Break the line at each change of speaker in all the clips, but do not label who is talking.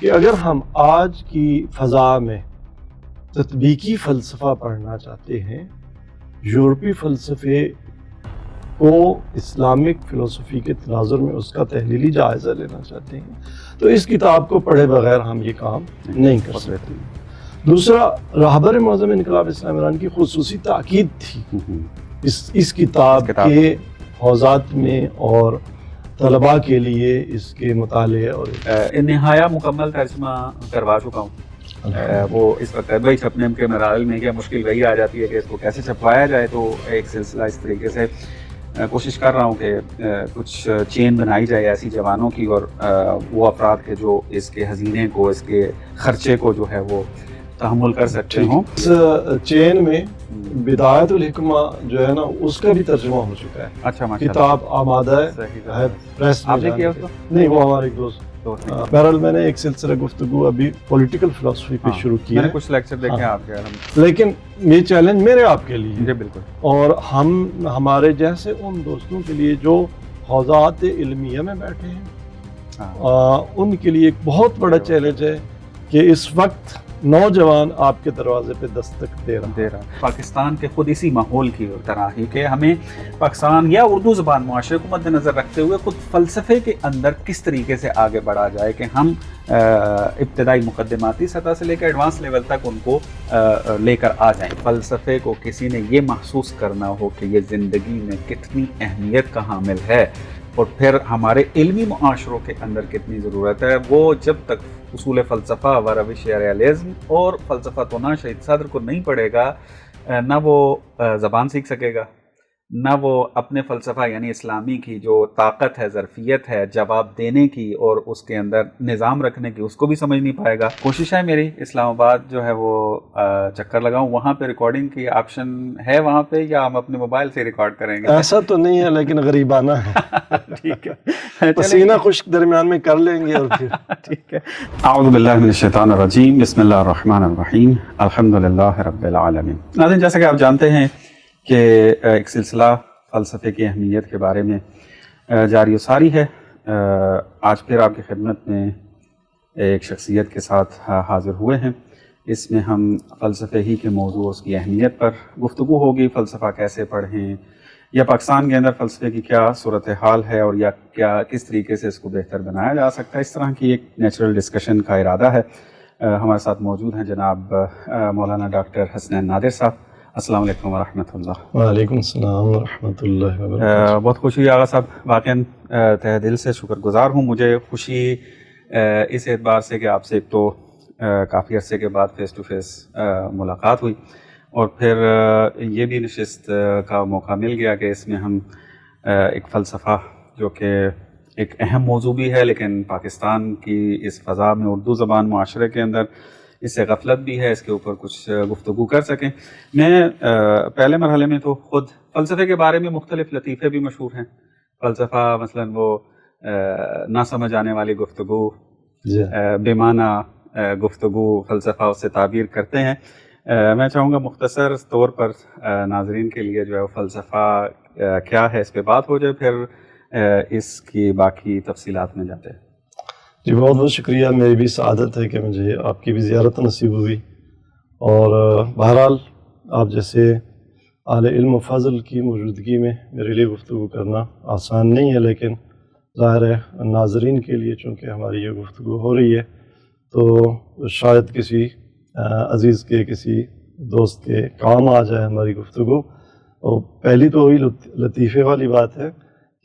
کہ اگر ہم آج کی فضا میں تطبیقی فلسفہ پڑھنا چاہتے ہیں، یورپی فلسفے کو اسلامک فلسفی کے تناظر میں اس کا تحلیلی جائزہ لینا چاہتے ہیں، تو اس کتاب کو پڑھے بغیر ہم یہ کام نہیں کر سکتے۔ دوسرا، رہبر معظم انقلاب اسلامی ایران کی خصوصی تاکید تھی اس کتاب کے حوزات میں اور طلباء کے لیے اس کے مطالعے اور
نہایا مکمل ترجمہ کروا چکا ہوں۔ وہ اس وقت طبعی چھپنے کے مراحل میں کیا مشکل وہی آ جاتی ہے کہ اس کو کیسے چھپوایا جائے، تو ایک سلسلہ اس طریقے سے کوشش کر رہا ہوں کہ کچھ چین بنائی جائے ایسی جوانوں کی اور وہ افراد کے جو اس کے ہزینے کو، اس کے خرچے کو جو ہے وہ تحمل کر سکتے ہوں۔
اس چین میں بدایت الحکمہ جو ہے نا، اس کا بھی ترجمہ ہو چکا ہے۔
اچھا، ماشاءاللہ،
کتاب آمادہ ہے پریس میں۔
آپ نے کیا اس کو؟
نہیں، وہ ہمارے ایک دوست۔ بہرحال میں نے ایک سلسلہ گفتگو ابھی پولیٹیکل فلسفی پہ شروع کی ہے،
میں نے کچھ لیکچر دیکھے ہیں آپ کے،
لیکن یہ چیلنج میرے آپ کے لیے
جی بالکل،
اور ہمارے جیسے ان دوستوں کے لیے جو حوزات علمیہ میں بیٹھے ہیں، ان کے لیے ایک بہت بڑا چیلنج ہے کہ اس وقت نوجوان آپ کے دروازے پہ دستک دے رہا۔
پاکستان کے خود اسی ماحول کی طرح ہی کہ ہمیں پاکستان یا اردو زبان معاشرے کو مد نظر رکھتے ہوئے خود فلسفے کے اندر کس طریقے سے آگے بڑھا جائے کہ ہم ابتدائی مقدماتی سطح سے لے کر ایڈوانس لیول تک ان کو لے کر آ جائیں۔ فلسفے کو کسی نے یہ محسوس کرنا ہو کہ یہ زندگی میں کتنی اہمیت کا حامل ہے اور پھر ہمارے علمی معاشروں کے اندر کتنی ضرورت ہے، وہ جب تک اصول فلسفہ و روش ریالزم اور فلسفہ تو نہ شہید صدر کو نہیں پڑھے گا، نہ وہ زبان سیکھ سکے گا، نہ وہ اپنے فلسفہ یعنی اسلامی کی جو طاقت ہے، ظرفیت ہے جواب دینے کی اور اس کے اندر نظام رکھنے کی، اس کو بھی سمجھ نہیں پائے گا۔ کوشش ہے میری اسلام آباد جو ہے وہ چکر لگاؤں، وہاں پہ ریکارڈنگ کی آپشن ہے وہاں پہ، یا ہم اپنے موبائل سے ریکارڈ کریں گے؟
ایسا تو نہیں ہے، لیکن غریبانہ ہے۔
ٹھیک ہے،
پسینہ خشک درمیان میں کر لیں گے اور پھر
ٹھیک ہے۔ اعوذ باللہ من الشیطان الرجیم، بسم اللہ الرحمن الرحیم، الحمدللہ رب العالمین۔ ناظرین، جیسا کہ آپ جانتے ہیں کہ ایک سلسلہ فلسفے کی اہمیت کے بارے میں جاری و ساری ہے۔ آج پھر آپ کی خدمت میں ایک شخصیت کے ساتھ حاضر ہوئے ہیں۔ اس میں ہم فلسفے ہی کے موضوع، اس کی اہمیت پر گفتگو ہوگی، فلسفہ کیسے پڑھیں، یا پاکستان کے اندر فلسفے کی کیا صورتحال ہے اور یا کس طریقے سے اس کو بہتر بنایا جا سکتا ہے، اس طرح کی ایک نیچرل ڈسکشن کا ارادہ ہے۔ ہمارے ساتھ موجود ہیں جناب مولانا ڈاکٹر حسنین نادر صاحب۔ السلام علیکم ورحمۃ اللہ۔
وعلیکم السلام ورحمۃ اللہ وبرکاتہ۔
بہت خوشی ہوئی آغا صاحب، واقعاً تہ دل سے شکر گزار ہوں۔ مجھے خوشی اس اعتبار سے کہ آپ سے ایک تو کافی عرصے کے بعد فیس ٹو فیس ملاقات ہوئی، اور پھر یہ بھی نشست کا موقع مل گیا کہ اس میں ہم ایک فلسفہ جو کہ ایک اہم موضوع بھی ہے، لیکن پاکستان کی اس فضا میں اردو زبان معاشرے کے اندر اس سے غفلت بھی ہے، اس کے اوپر کچھ گفتگو کر سکیں۔ میں پہلے مرحلے میں تو خود فلسفے کے بارے میں مختلف لطیفے بھی مشہور ہیں۔ فلسفہ مثلاً وہ نہ سمجھ آنے والی گفتگو، بے معنی گفتگو، فلسفہ اس سے تعبیر کرتے ہیں۔ میں چاہوں گا مختصر طور پر ناظرین کے لیے جو ہے فلسفہ کیا ہے اس پہ بات ہو جائے، پھر اس کی باقی تفصیلات میں جاتے ہیں۔
جی بہت بہت شکریہ، میری بھی سعادت ہے کہ مجھے آپ کی بھی زیارت نصیب ہوئی، اور بہرحال آپ جیسے اہل علم و فضل کی موجودگی میں میرے لیے گفتگو کرنا آسان نہیں ہے، لیکن ظاہر ہے ناظرین کے لیے چونکہ ہماری یہ گفتگو ہو رہی ہے تو شاید کسی عزیز کے، کسی دوست کے کام آ جائے ہماری گفتگو۔ اور پہلی تو وہی لطیفے والی بات ہے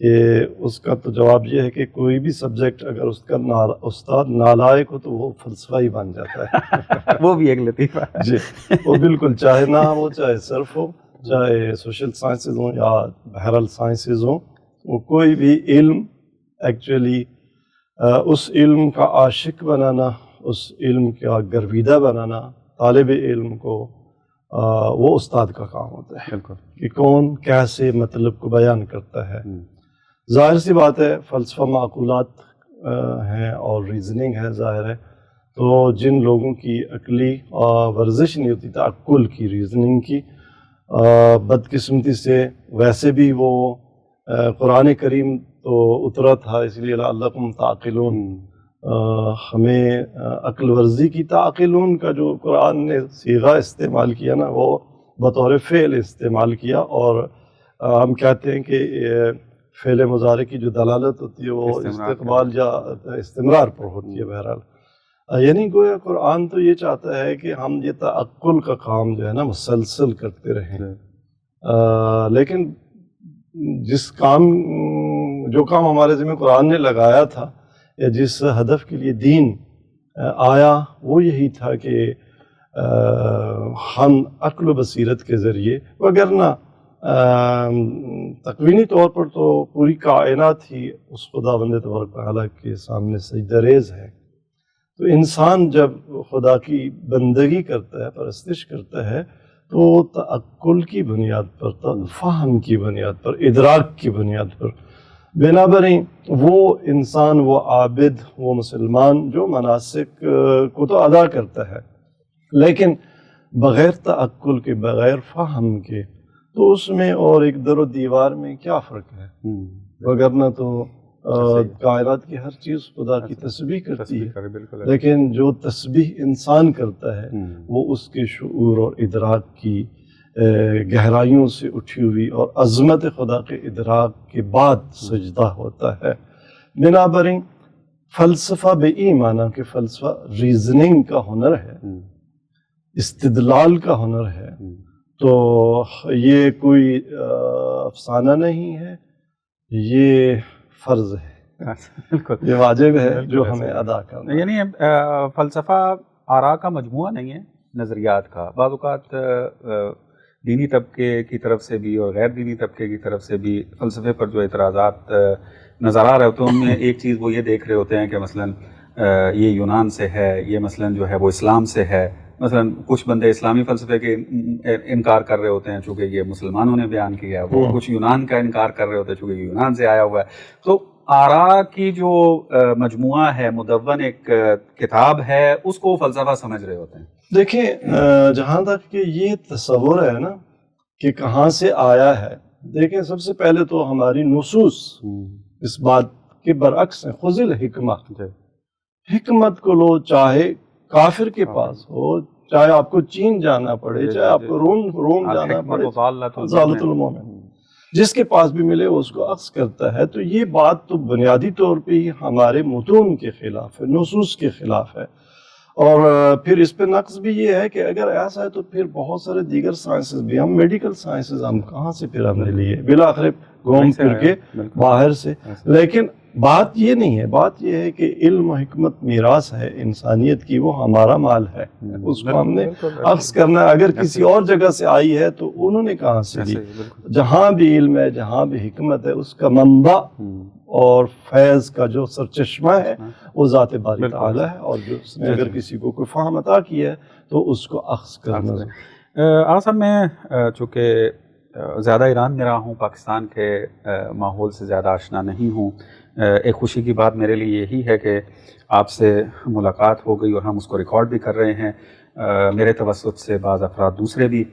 کہ اس کا تو جواب یہ ہے کہ کوئی بھی سبجیکٹ اگر اس کا استاد نالائق ہو تو وہ فلسفہ ہی بن جاتا ہے۔
وہ بھی ایک لطیفہ ہے۔
جی، وہ بالکل، چاہے نحو ہو، چاہے صرف ہو، چاہے سوشل سائنسز ہوں یا بہرحال سائنسز ہوں، وہ کوئی بھی علم ایکچولی اس علم کا عاشق بنانا، اس علم کا گرویدہ بنانا طالب علم کو، وہ استاد کا کام ہوتا ہے کہ کون کیسے مطلب کو بیان کرتا ہے۔ ظاہر سی بات ہے فلسفہ معقولات ہیں اور ریزننگ ہے، ظاہر ہے، تو جن لوگوں کی عقلی ورزش نہیں ہوتی تعقل کی، ریزننگ کی، بدقسمتی سے ویسے بھی وہ قرآن کریم تو اترا تھا، اس لیے لعلکم تعقلون، ہمیں عقل ورزی کی تعقلون کا جو قرآن نے صیغہ استعمال کیا نا وہ بطور فعل استعمال کیا، اور ہم کہتے ہیں کہ فعل مضارع کی جو دلالت ہوتی ہے وہ استقبال یا استمرار پر ہوتی ہے بہرحال، یعنی گویا قرآن تو یہ چاہتا ہے کہ ہم یہ تعقل کا کام جو ہے نا مسلسل کرتے رہیں، لیکن جو کام ہمارے ذمہ قرآن نے لگایا تھا یا جس ہدف کے لیے دین آیا وہ یہی تھا کہ ہم عقل و بصیرت کے ذریعے، وگرنہ تکوینی طور پر تو پوری کائنات ہی اس خداوند تبارک و تعالیٰ کے سامنے سجدہ ریز ہے، تو انسان جب خدا کی بندگی کرتا ہے، پرستش کرتا ہے، تو تعقل کی بنیاد پر، فہم کی بنیاد پر، ادراک کی بنیاد پر، بنابراین وہ انسان، وہ عابد، وہ مسلمان جو مناسک کو تو ادا کرتا ہے، لیکن بغیر تعقل کے، بغیر فہم کے، تو اس میں اور ایک در و دیوار میں کیا فرق ہے؟ وگرنہ تو کائنات کی ہر چیز خدا کی تسبیح کرتی ہے، لیکن جو تسبیح انسان کرتا ہے وہ اس کے شعور اور ادراک کی گہرائیوں سے اٹھی ہوئی اور عظمت خدا کے ادراک کے بعد سجدہ ہوتا ہے۔ بنابراین فلسفہ بے ایمانہ کہ فلسفہ ریزننگ کا ہنر ہے، استدلال کا ہنر ہے، تو یہ کوئی افسانہ نہیں ہے، یہ فرض ہے، یہ واجب ہے جو ہمیں ادا کرنا ہے۔
یعنی فلسفہ آراء کا مجموعہ نہیں ہے، نظریات کا۔ بعض اوقات دینی طبقے کی طرف سے بھی اور غیر دینی طبقے کی طرف سے بھی فلسفے پر جو اعتراضات نظر آ رہے ہوتے ہیں، ان میں ایک چیز وہ یہ دیکھ رہے ہوتے ہیں کہ مثلاً یہ یونان سے ہے، یہ مثلاً جو ہے وہ اسلام سے ہے، مثلاً کچھ بندے اسلامی فلسفے کے انکار کر رہے ہوتے ہیں چونکہ یہ مسلمانوں نے بیان کیا ہے، وہ کچھ یونان کا انکار کر رہے ہوتے ہیں چونکہ یہ یونان سے آیا ہوا ہے۔ تو آراء کی جو مجموعہ ہے، مدون ایک کتاب ہے، اس کو فلسفہ سمجھ رہے ہوتے ہیں۔
دیکھیں جہاں تک کہ یہ تصور ہے نا کہ کہاں سے آیا ہے، دیکھیں سب سے پہلے تو ہماری نصوص اس بات کے برعکس ہیں۔ خذ الحکمہ، حکمت کو لو، چاہے کافر کے پاس ہو، چاہے آپ کو چین جانا پڑے، چاہے آپ کو روم جانا پڑے، ضالۃ المومن، جس کے پاس بھی ملے وہ اس کو اخذ کرتا ہے۔ تو یہ بات تو بنیادی طور پہ ہی ہمارے متون کے خلاف ہے، نصوص کے خلاف ہے، اور پھر اس پہ نقص بھی یہ ہے کہ اگر ایسا ہے تو پھر بہت سارے دیگر سائنسز بھی، ہم میڈیکل سائنسز ہم کہاں سے پھر ہم نے لیے بالآخر گھوم پھر کے باہر سے۔ لیکن بات یہ نہیں ہے، بات یہ ہے کہ علم و حکمت میراث ہے انسانیت کی، وہ ہمارا مال ہے، اس کو ہم نے اخذ کرنا ہے۔ اگر کسی اور جگہ سے آئی ہے تو انہوں نے کہاں سے لی؟ جہاں بھی علم ہے، جہاں بھی حکمت ہے، اس کا منبع اور فیض کا جو سرچشمہ ہے وہ ذات باری تعالیٰ ہے، اور جو اس نے اگر کسی کو کوئی فہم عطا کیا ہے تو اس کو اخذ کرنا ہے۔
آصف، میں چونکہ زیادہ ایران میں رہا ہوں، پاکستان کے ماحول سے زیادہ آشنا نہیں ہوں، ایک خوشی کی بات میرے لیے یہی ہے کہ آپ سے ملاقات ہو گئی اور ہم اس کو ریکارڈ بھی کر رہے ہیں۔ میرے توسط سے بعض افراد دوسرے بھی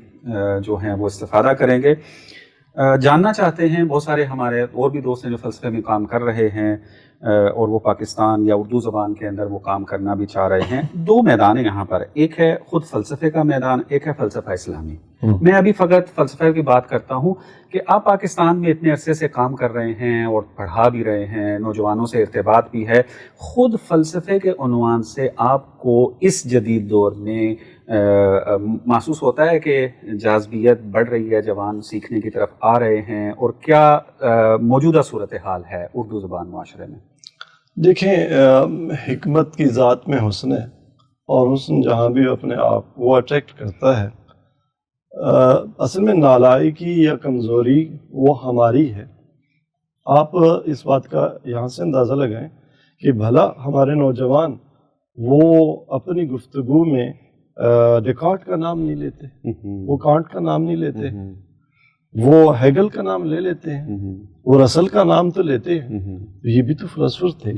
جو ہیں وہ استفادہ کریں گے۔ جاننا چاہتے ہیں، بہت سارے ہمارے اور بھی دوست ہیں جو فلسفے میں کام کر رہے ہیں اور وہ پاکستان یا اردو زبان کے اندر وہ کام کرنا بھی چاہ رہے ہیں۔ دو میدان ہیں یہاں پر، ایک ہے خود فلسفے کا میدان، ایک ہے فلسفہ اسلامی۔ میں ابھی فقط فلسفے کی بات کرتا ہوں کہ آپ پاکستان میں اتنے عرصے سے کام کر رہے ہیں اور پڑھا بھی رہے ہیں، نوجوانوں سے ارتباط بھی ہے، خود فلسفے کے عنوان سے آپ کو اس جدید دور میں محسوس ہوتا ہے کہ جاذبیت بڑھ رہی ہے، جوان سیکھنے کی طرف آ رہے ہیں، اور کیا موجودہ صورتحال ہے اردو زبان معاشرے میں؟
دیکھیں، حکمت کی ذات میں حسن ہے، اور حسن جہاں بھی اپنے آپ وہ اٹریکٹ کرتا ہے۔ اصل میں نالائکی یا کمزوری وہ ہماری ہے۔ آپ اس بات کا یہاں سے اندازہ لگائیں کہ بھلا ہمارے نوجوان وہ اپنی گفتگو میں ڈیکارٹ کا نام نہیں لیتے، وہ کانٹ کا نام نہیں لیتے، وہ ہیگل کا نام لے لیتے ہیں، وہ رسل کا نام تو لیتے ہیں، یہ بھی تو فلسفر تھے،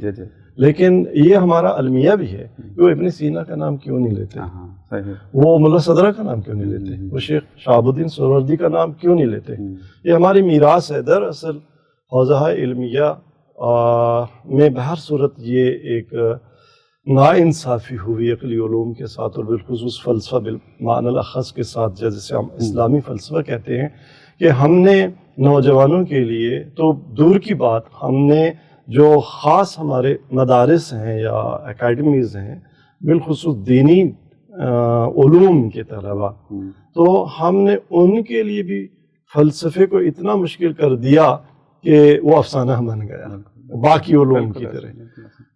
لیکن یہ ہمارا المیہ بھی ہے کہ وہ ابن سینا کا نام کیوں نہیں لیتے، وہ ملا صدرہ کا نام کیوں نہیں لیتے، وہ شیخ شہاب الدین سہروردی کا نام کیوں نہیں لیتے۔ یہ ہماری میراث ہے۔ دراصل حوزہ علمیہ میں بہر صورت یہ ایک ناانصافی ہوئی عقلی علوم کے ساتھ اور بالخصوص فلسفہ بالمعنی الاخص کے ساتھ، جیسے ہم اسلامی فلسفہ کہتے ہیں، کہ ہم نے نوجوانوں کے لیے تو دور کی بات، ہم نے جو خاص ہمارے مدارس ہیں یا اکیڈمیز ہیں بالخصوص دینی علوم کے طلباء، تو ہم نے ان کے لیے بھی فلسفے کو اتنا مشکل کر دیا کہ وہ افسانہ بن گیا باقی علوم کی طرح۔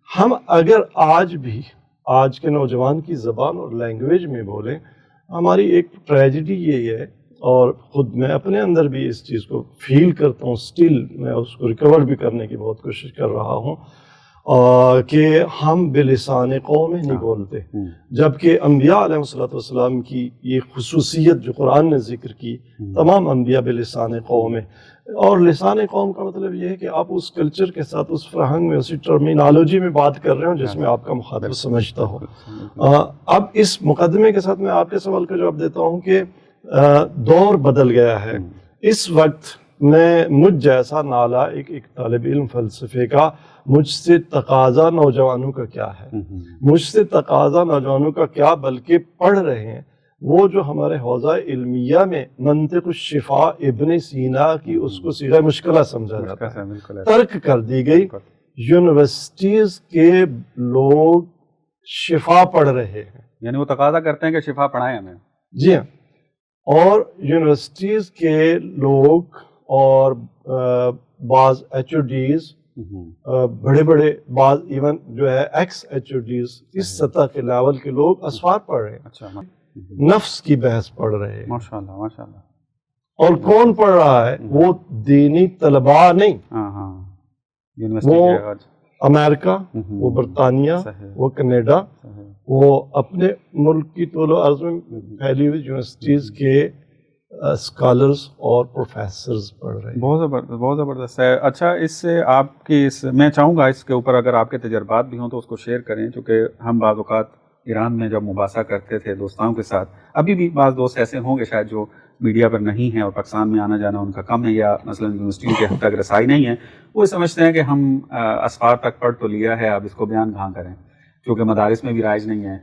ہم اگر آج بھی آج کے نوجوان کی زبان اور لینگویج میں بولیں، ہماری ایک ٹریجڈی یہی ہے، اور خود میں اپنے اندر بھی اس چیز کو فیل کرتا ہوں، سٹل میں اس کو ریکور بھی کرنے کی بہت کوشش کر رہا ہوں، کہ ہم بلسان قوم نہیں بولتے، جبکہ انبیاء علیہ السلام کی یہ خصوصیت جو قرآن نے ذکر کی، تمام انبیاء بلسان قوم ہے۔ اور لسان قوم کا مطلب یہ ہے کہ آپ اس کلچر کے ساتھ، اس فرہنگ میں، اسی ٹرمینالوجی میں بات کر رہے ہوں جس میں آپ کا مخاطب سمجھتا ہو۔ اب اس مقدمے کے ساتھ میں آپ کے سوال کا جواب دیتا ہوں کہ دور بدل گیا ہے۔ اس وقت میں مجھ جیسا نالائق ایک طالب علم فلسفے کا، مجھ سے تقاضا نوجوانوں کا کیا ہے؟ مجھ سے تقاضا نوجوانوں کا کیا بلکہ پڑھ رہے ہیں وہ جو ہمارے حوزہ علمیہ میں منطق الشفا ابن سینا کی اس کو صیغہ مشکلہ سمجھا جاتا ہے، ترک کر دی گئی۔ یونیورسٹیز کے لوگ شفا پڑھ رہے ہیں،
یعنی وہ تقاضا کرتے ہیں کہ شفا پڑھائیں ہمیں۔
جی ہاں، اور یونیورسٹیز کے لوگ اور بعض ایچ او ڈیز، بڑے بڑے بعض ایون جو ہے ایکس ایچ او ڈیز، اس سطح کے لیول کے لوگ اسفار پڑھ رہے ہیں، نفس کی بحث پڑھ رہے ہیں۔
ماشاءاللہ ماشاءاللہ۔
اور کون پڑھ رہا ہے؟ وہ دینی طلباء نہیں، وہ امریکہ، وہ برطانیہ، وہ کینیڈا، وہ اپنے ملک کی طول و عرض میں پھیلی ہوئی یونیورسٹیز کے اسکالرز اور پروفیسرز پڑھ رہے ہیں۔
بہت زبردست، بہت زبردست ہے۔ اچھا، اس سے آپ کی میں چاہوں گا اس کے اوپر اگر آپ کے تجربات بھی ہوں تو اس کو شیئر کریں، چونکہ ہم بعض اوقات ایران میں جب مباحثہ کرتے تھے دوستوں کے ساتھ، ابھی بھی بعض دوست ایسے ہوں گے شاید جو میڈیا پر نہیں ہیں اور پاکستان میں آنا جانا ان کا کم ہے، یا مثلا یونیورسٹی کے حد تک رسائی نہیں ہے، وہ سمجھتے ہیں کہ ہم اسفار تک پڑھ تو لیا ہے، اب اس کو بیان کہاں کریں، کیونکہ مدارس میں بھی رائج نہیں ہے،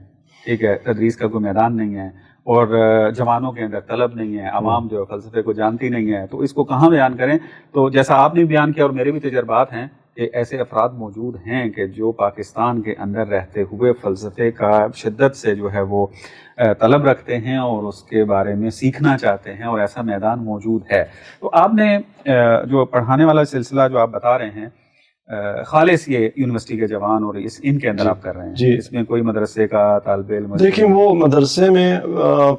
ٹھیک ہے، تدریس کا کوئی میدان نہیں ہے، اور جوانوں کے اندر طلب نہیں ہے، عوام جو فلسفے کو جانتی نہیں ہے، تو اس کو کہاں بیان کریں؟ تو جیسا آپ نے بیان کیا اور میرے بھی تجربات ہیں کہ ایسے افراد موجود ہیں کہ جو پاکستان کے اندر رہتے ہوئے فلسفے کا شدت سے جو ہے وہ طلب رکھتے ہیں اور اس کے بارے میں سیکھنا چاہتے ہیں، اور ایسا میدان موجود ہے۔ تو آپ نے جو پڑھانے والا سلسلہ جو آپ بتا رہے ہیں، خالص یہ یونیورسٹی کے جوان اور ان کے اندر آپ کر رہے ہیں، اس میں کوئی مدرسے کا طالب علم؟
دیکھیں، وہ مدرسے میں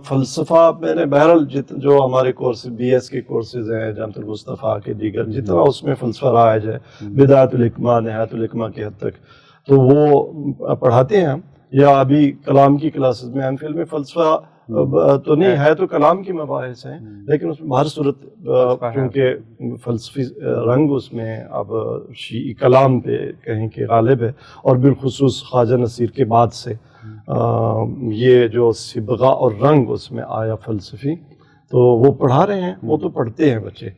فلسفہ میں نے بہرحال جو ہمارے کورس بی ایس کے کورسز ہیں، جامعۃ المصطفیٰ کے دیگر، جتنا اس میں فلسفہ رائج ہے، بدایت الحکمہ، نہایت الحکمہ کی حد تک، تو وہ پڑھاتے ہیں۔ یا ابھی کلام کی کلاسز میں ایم فل میں فلسفہ تو نہیں ہے، تو کلام کی مباحث ہیں، لیکن اس میں بہر صورت کیونکہ فلسفی رنگ اس میں اب شیعی کلام پہ کہیں کہ غالب ہے، اور بالخصوص خواجہ نصیر کے بعد سے یہ جو صبغہ اور رنگ اس میں آیا فلسفی، تو وہ پڑھا رہے ہیں، وہ تو پڑھتے ہیں بچے۔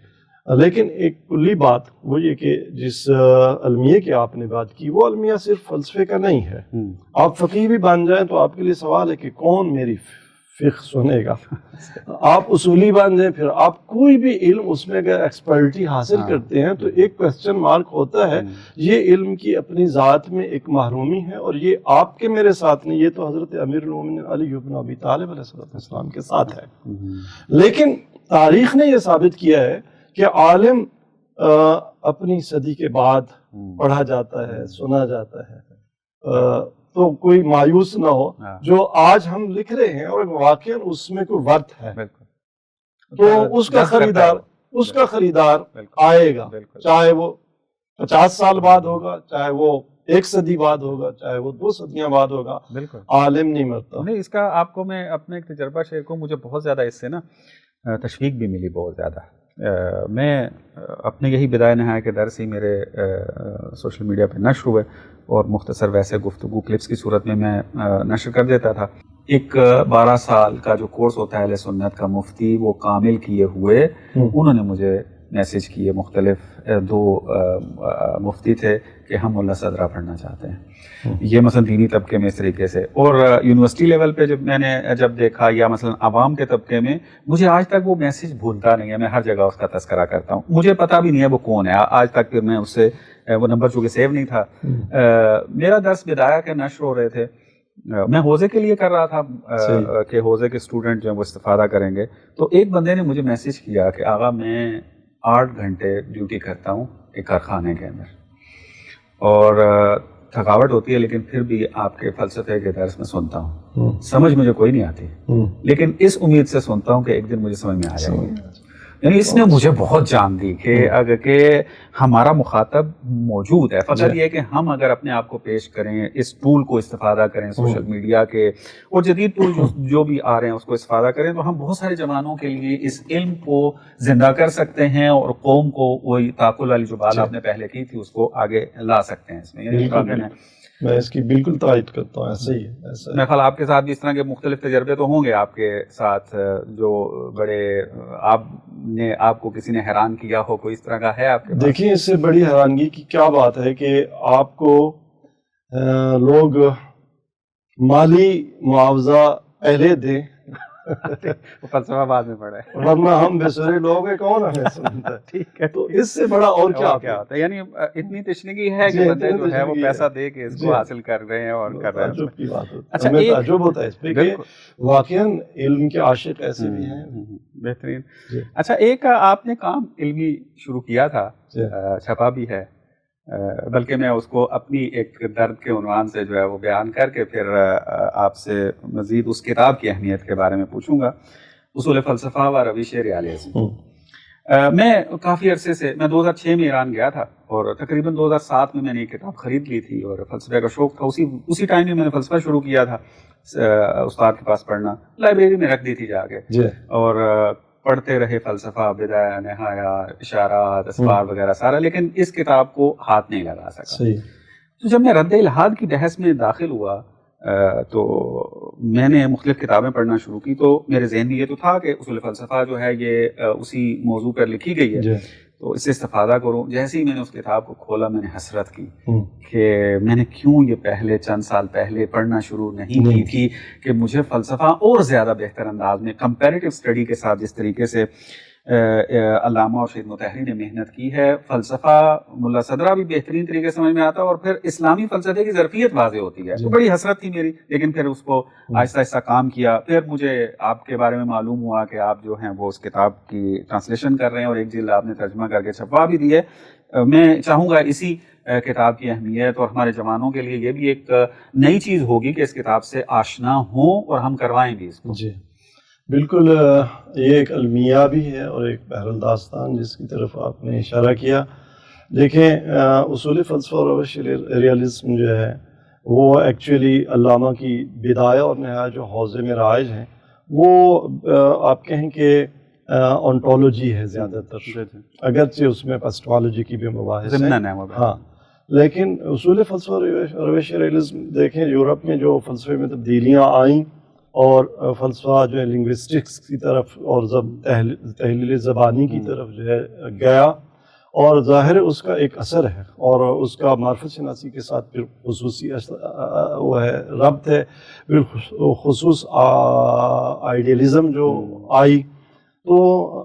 لیکن ایک کلی بات وہ یہ کہ جس المیہ کی آپ نے بات کی، وہ المیہ صرف فلسفے کا نہیں ہے۔ آپ فقیہ بھی بن جائیں تو آپ کے لیے سوال ہے کہ کون میری فقہ سنے گا؟ آپ اصولی بن جائیں، پھر آپ کوئی بھی علم اس میں اگر ایکسپرٹی حاصل کرتے ہیں تو ایک کوسچن مارک ہوتا ہے، یہ علم کی اپنی ذات میں ایک محرومی ہے، اور یہ آپ کے میرے ساتھ نہیں، یہ تو حضرت امیر المومنین علی بن ابی طالب علیہ السلام کے ساتھ ہے۔ لیکن تاریخ نے یہ ثابت کیا ہے کہ عالم اپنی صدی کے بعد پڑھا جاتا ہے، سنا جاتا ہے، تو کوئی مایوس نہ ہو جو آج ہم لکھ رہے ہیں اور واقعا اس میں کوئی ورت ہے، تو اس کا خریدار آئے گا، چاہے وہ 50 سال بعد ہوگا، چاہے وہ 1 صدی بعد ہوگا، چاہے وہ 2 صدیاں بعد ہوگا، عالم نہیں مرتا۔
نہیں، اس کا آپ کو میں اپنے ایک تجربہ شیئر کروں، مجھے بہت زیادہ اس سے نا تشویق بھی ملی، بہت زیادہ۔ میں اپنے یہی بدایہ نہایہ کے درس ہی میرے سوشل میڈیا پہ نشر ہوئے، اور مختصر ویسے گفتگو کلپس کی صورت میں نشر کر دیتا تھا۔ ایک 12 سال کا جو کورس ہوتا ہے اہل سنت کا، مفتی وہ کامل کیے ہوئے، انہوں نے مجھے میسج کیے مختلف. دو مفتی تھے کہ ہم ملا صدرہ پڑھنا چاہتے ہیں. یہ مثلا دینی طبقے میں اس طریقے سے. اور یونیورسٹی لیول پہ جب دیکھا یا مثلا عوام کے طبقے میں, مجھے آج تک وہ میسج بھولتا نہیں ہے. میں ہر جگہ اس کا تذکرہ کرتا ہوں. مجھے پتہ بھی نہیں ہے وہ کون ہے آج تک. پھر میں اس سے وہ نمبر چونکہ سیو نہیں تھا. میرا درس بدایہ کے نشر ہو رہے تھے, میں حوزے کے لیے کر رہا تھا کہ حوزے کے اسٹوڈنٹ جو ہیں وہ استفادہ کریں گے. تو ایک بندے نے مجھے میسج کیا کہ آغا میں 8 گھنٹے ڈیوٹی کرتا ہوں ایک کارخانے کے اندر, اور تھکاوٹ ہوتی ہے لیکن پھر بھی آپ کے فلسفے کے درس میں سنتا ہوں. سمجھ مجھے کوئی نہیں آتی, لیکن اس امید سے سنتا ہوں کہ ایک دن مجھے سمجھ میں آ جائے گی. یعنی اس نے مجھے بہت جان دی کہ اگر کہ ہمارا مخاطب موجود ہے, فقط یہ کہ ہم اگر اپنے آپ کو پیش کریں, اس ٹول کو استفادہ کریں سوشل میڈیا کے, اور جدید ٹول جو بھی آ رہے ہیں اس کو استفادہ کریں, تو ہم بہت سارے جوانوں کے لیے اس علم کو زندہ کر سکتے ہیں, اور قوم کو وہی تاکل والی جو بات آپ نے پہلے کی تھی اس کو آگے لا سکتے ہیں. اس میں
میں اس کی بالکل تائید کرتا ہوں. ایسے ہی ہے.
میرے خیال آپ کے ساتھ بھی اس طرح کے مختلف تجربے تو ہوں گے آپ کے ساتھ, جو بڑے آپ کو کسی نے حیران کیا ہو, کوئی اس طرح کا ہے آپ کے پاس؟
دیکھیں, اس سے بڑی حیرانگی کی کیا بات ہے کہ آپ کو لوگ مالی معاوضہ پہلے دیں,
فلسفہ بعد میں پڑا ہے,
ورنہ ہم بےسرے لوگ ہیں, کون ہمیں سنتا ہے.
ٹھیک ہے,
تو اس سے بڑا اور کیا
ہوتا ہے. یعنی اتنی تشنگی ہے کہ بندے جو ہے وہ پیسہ دے کے اس کو حاصل کر رہے ہیں اور کر رہے ہیں.
تعجب کی بات ہوتی ہے.
اچھا,
ہمیں تعجب ہوتا ہے اس پہ کہ واقعاً علم کے عاشق ایسے بھی ہیں.
بہترین. اچھا, ایک آپ نے کام علمی شروع کیا تھا, چھپا بھی ہے, بلکہ میں اس کو اپنی ایک درد کے عنوان سے جو ہے وہ بیان کر کے پھر آپ سے مزید اس کتاب کی اہمیت کے بارے میں پوچھوں گا, اصول فلسفہ و روش ریالیزم. میں کافی عرصے سے, میں 2006 میں ایران گیا تھا, اور تقریباً 2007 میں نے یہ کتاب خرید لی تھی, اور فلسفے کا شوق تھا. اسی ٹائم میں نے فلسفہ شروع کیا تھا استاد کے پاس پڑھنا, لائبریری میں رکھ دی تھی جا کے, اور پڑھتے رہے فلسفہ, بدایہ نہایہ, اشارات, اسفار وغیرہ سارا, لیکن اس کتاب کو ہاتھ نہیں لگا سکا. تو جب میں رد الحاد کی بحث میں داخل ہوا تو میں نے مختلف کتابیں پڑھنا شروع کی. تو میرے ذہن میں یہ تو تھا کہ اصول فلسفہ جو ہے یہ اسی موضوع پر لکھی گئی ہے, تو اس سے استفادہ کروں. جیسے ہی میں نے اس کتاب کو کھولا, میں نے حسرت کی کہ میں نے کیوں یہ پہلے چند سال پہلے پڑھنا شروع نہیں کی تھی, کہ مجھے فلسفہ اور زیادہ بہتر انداز میں کمپیریٹیو اسٹڈی کے ساتھ, جس طریقے سے علامہ اور سید مطہری نے محنت کی ہے, فلسفہ ملا صدرہ بھی بہترین طریقے سے سمجھ میں آتا, اور پھر اسلامی فلسفے کی ظرفیت واضح ہوتی ہے. تو بڑی حسرت تھی میری, لیکن پھر اس کو آہستہ آہستہ کام کیا. پھر مجھے آپ کے بارے میں معلوم ہوا کہ آپ جو ہیں وہ اس کتاب کی ٹرانسلیشن کر رہے ہیں, اور ایک جلد آپ نے ترجمہ کر کے چھپوا بھی دی ہے. میں چاہوں گا اسی کتاب کی اہمیت اور ہمارے جوانوں کے لیے یہ بھی ایک نئی چیز ہوگی کہ اس کتاب سے آشنا ہوں اور ہم کروائیں بھی اس کو.
جی بالکل, یہ ایک المیہ بھی ہے اور ایک بحر الداستان جس کی طرف آپ نے اشارہ کیا. دیکھیں, اصول فلسفہ اور روش ریالزم جو ہے وہ ایکچولی علامہ کی بدایہ اور نہایہ جو حوزے میں رائج ہیں, وہ آپ کہیں کہ آنٹولوجی ہے زیادہ تر, اگرچہ اس میں پسٹالوجی کی بھی مباحث ہیں, ہاں, لیکن اصول فلسفہ اور روش ریالزم دیکھیں, یورپ میں جو فلسفے میں تبدیلیاں آئیں اور فلسفہ جو ہے لنگوسٹکس کی طرف اور تحلیل زبانی کی طرف جو ہے گیا, اور ظاہر اس کا ایک اثر ہے, اور اس کا معرفت شناسی کے ساتھ پھر خصوصی وہ ہے ربط ہے, بالخصوص آئیڈیلزم جو آئی. تو